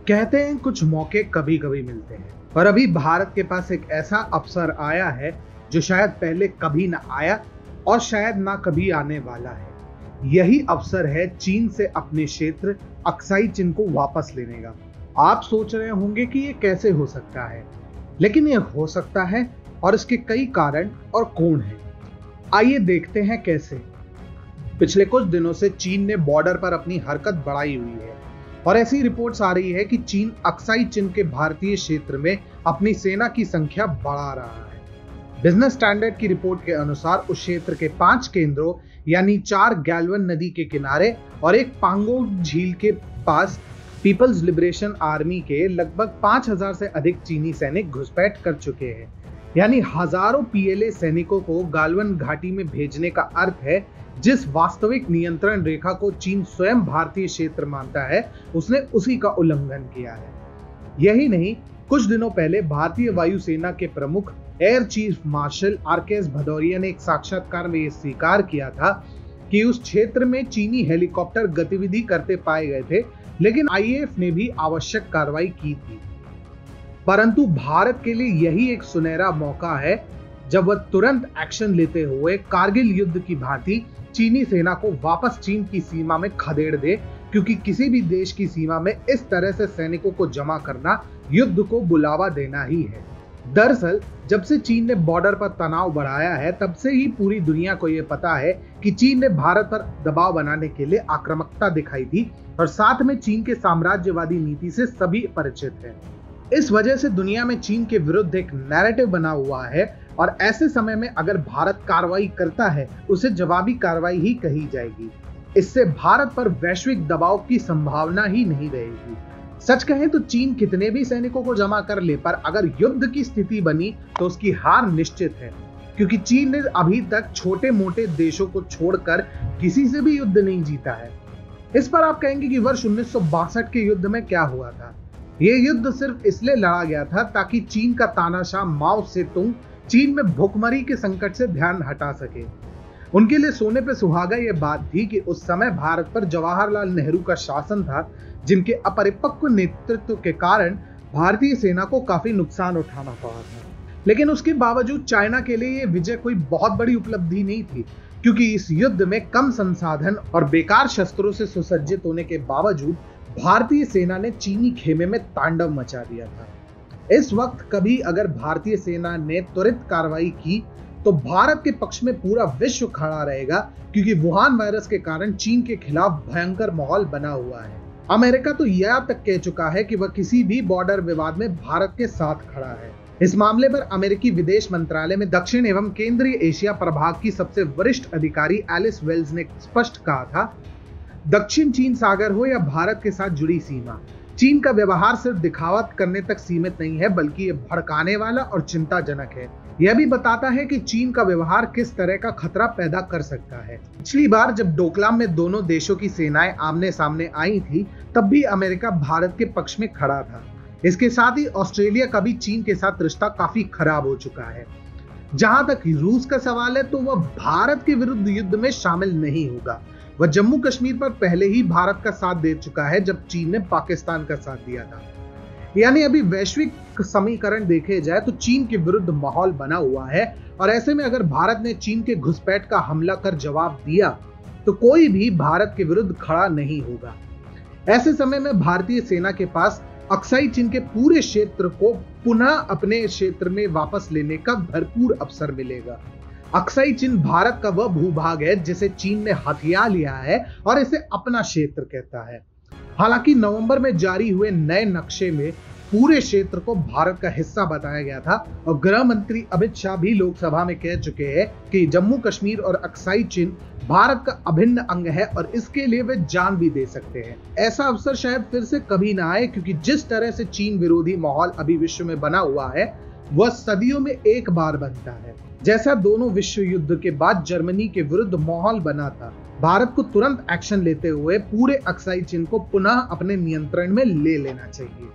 कहते हैं कुछ मौके कभी कभी मिलते हैं और अभी भारत के पास एक ऐसा अवसर आया है जो शायद पहले कभी ना आया और शायद ना कभी आने वाला है। यही अवसर है चीन से अपने क्षेत्र अक्साई चिन को वापस लेने का। आप सोच रहे होंगे कि ये कैसे हो सकता है, लेकिन ये हो सकता है और इसके कई कारण और कौन हैं। आइए देखते हैं कैसे। पिछले कुछ दिनों से चीन ने बॉर्डर पर अपनी हरकत बढ़ाई हुई है और ऐसी रिपोर्ट्स आ रही है कि चीन अक्साई चिन के भारतीय क्षेत्र में अपनी सेना की संख्या बढ़ा रहा है। बिजनेस स्टैंडर्ड की रिपोर्ट के अनुसार उस क्षेत्र के 5 केंद्रों यानी 4 गैल्वन नदी के किनारे और एक पांगोंग झील के पास पीपल्स लिबरेशन आर्मी के लगभग 5000 से अधिक चीनी सैनिक घुसपैठ कर चुके हैं। यानी हजारों पीएलए सैनिकों को गालवन घाटी में भेजने का अर्थ है जिस वास्तविक नियंत्रण रेखा को चीन स्वयं भारतीय क्षेत्र मानता है, उसने उसी का उल्लंघन किया है। यही नहीं, कुछ दिनों पहले भारतीय वायुसेना के प्रमुख air chief marshal RKS Bhadauria ने एक साक्षात्कार में यह स्वीकार किया था कि उस क्षेत्र में चीनी हेलीकॉप्टर गतिविधि करते पाए गए थे, लेकिन आईएएफ ने भी आवश्यक कार्रवाई की थी। परंतु भारत के लिए यही एक सुनहरा मौका है जब वह तुरंत एक्शन लेते हुए कारगिल युद्ध की भांति चीनी सेना को वापस चीन की सीमा में खदेड़ दे, क्योंकि किसी भी देश की सीमा में इस तरह से सैनिकों को जमा करना युद्ध को बुलावा देना ही है। दरअसल जब से चीन ने बॉर्डर पर तनाव बढ़ाया है, तब से ही पूरी दुनिया को यह पता है कि चीन ने भारत पर दबाव बनाने के लिए आक्रामकता दिखाई थी और साथ में चीन के साम्राज्यवादी नीति से सभी परिचित हैं। इस वजह से दुनिया में चीन के विरुद्ध एक नैरेटिव बना हुआ है और ऐसे समय में अगर भारत कार्रवाई करता है, उसे जवाबी कार्रवाई ही कही जाएगी। इससे भारत पर वैश्विक दबाव की संभावना ही नहीं रहेगी। सच कहें तो चीन कितने भी सैनिकों को जमा कर ले, पर अगर युद्ध की स्थिति बनी तो उसकी हार निश्चित है, क्योंकि चीन ने अभी तक छोटे मोटे देशों को छोड़कर किसी से भी युद्ध नहीं जीता है। इस पर आप कहेंगे कि वर्ष 1962 के युद्ध में क्या हुआ था। यह युद्ध सिर्फ इसलिए लड़ा गया था ताकि चीन का तानाशाह माओ सेतुंग चीन में भुखमरी के संकट से ध्यान हटा सके। उनके लिए सोने पे सुहागा यह बात थी कि उस समय भारत पर जवाहरलाल नेहरू का शासन था, जिनके अपरिपक्व नेतृत्व के कारण भारतीय सेना को काफी नुकसान उठाना पड़ा था। लेकिन उसके बावजूद चाइना के लिए यह विजय कोई बहुत बड़ी उपलब्धि नहीं थी, क्योंकि इस युद्ध में कम संसाधन और बेकार शस्त्रों से सुसज्जित होने के बावजूद भारतीय सेना ने चीनी खेमे में तांडव मचा दिया था। इस वक्त कभी अगर भारतीय सेना ने त्वरित कार्रवाई की तो भारत के पक्ष में पूरा विश्व खड़ा रहेगा, क्योंकि वुहान वायरस के कारण चीन के खिलाफ भयंकर माहौल बना हुआ है। अमेरिका तो यह तक कह चुका है कि वह किसी भी बॉर्डर विवाद में भारत के साथ खड़ा है। इस मामले पर अमेरिकी विदेश मंत्रालय में दक्षिण एवं केंद्रीय एशिया प्रभाग की सबसे वरिष्ठ अधिकारी एलिस वेल्स ने स्पष्ट कहा था, दक्षिण चीन सागर हो या भारत के साथ जुड़ी सीमा, चीन का व्यवहार सिर्फ दिखावा करने तक सीमित नहीं है, बल्कि ये भड़काने वाला और चिंताजनक है। यह भी बताता है कि चीन का व्यवहार किस तरह का खतरा पैदा कर सकता है। पिछली बार जब डोकलाम में दोनों देशों की सेनाएं आमने सामने आई थी, तब भी अमेरिका भारत के पक्ष में खड़ा था। इसके साथ ही ऑस्ट्रेलिया का भी चीन के साथ रिश्ता काफी खराब हो चुका है। जहां तक रूस का सवाल है, तो वह भारत के विरुद्ध युद्ध में शामिल नहीं होगा। वह जम्मू कश्मीर पर पहले ही भारत का साथ दे चुका है, जब चीन ने पाकिस्तान का साथ दिया था। यानी अभी वैश्विक समीकरण देखे जाए तो चीन के विरुद्ध माहौल बना हुआ है, और ऐसे में अगर भारत ने चीन के घुसपैठ का हमला कर जवाब दिया तो कोई भी भारत के विरुद्ध खड़ा नहीं होगा। ऐसे समय में भारतीय सेना के पास अक्साई चिन के पूरे क्षेत्र को पुनः अपने क्षेत्र में वापस लेने का भरपूर अवसर मिलेगा। अक्साई चिन भारत का वह भूभाग है जिसे चीन ने हथिया लिया है और इसे अपना क्षेत्र कहता है। हालांकि नवंबर में जारी हुए नए नक्शे में पूरे क्षेत्र को भारत का हिस्सा बताया गया था, और गृह मंत्री अमित शाह भी लोकसभा में कह चुके हैं कि जम्मू कश्मीर और अक्साई चिन भारत का अभिन्न अंग है और इसके लिए वे जान भी दे सकते हैं। ऐसा अवसर शायद फिर से कभी ना आए, क्योंकि जिस तरह से चीन विरोधी माहौल अभी विश्व में बना हुआ है, वह सदियों में एक बार बनता है। जैसा दोनों विश्व युद्ध के बाद जर्मनी के विरुद्ध माहौल बना था, भारत को तुरंत एक्शन लेते हुए पूरे अक्साई चिन को पुनः अपने नियंत्रण में ले लेना चाहिए।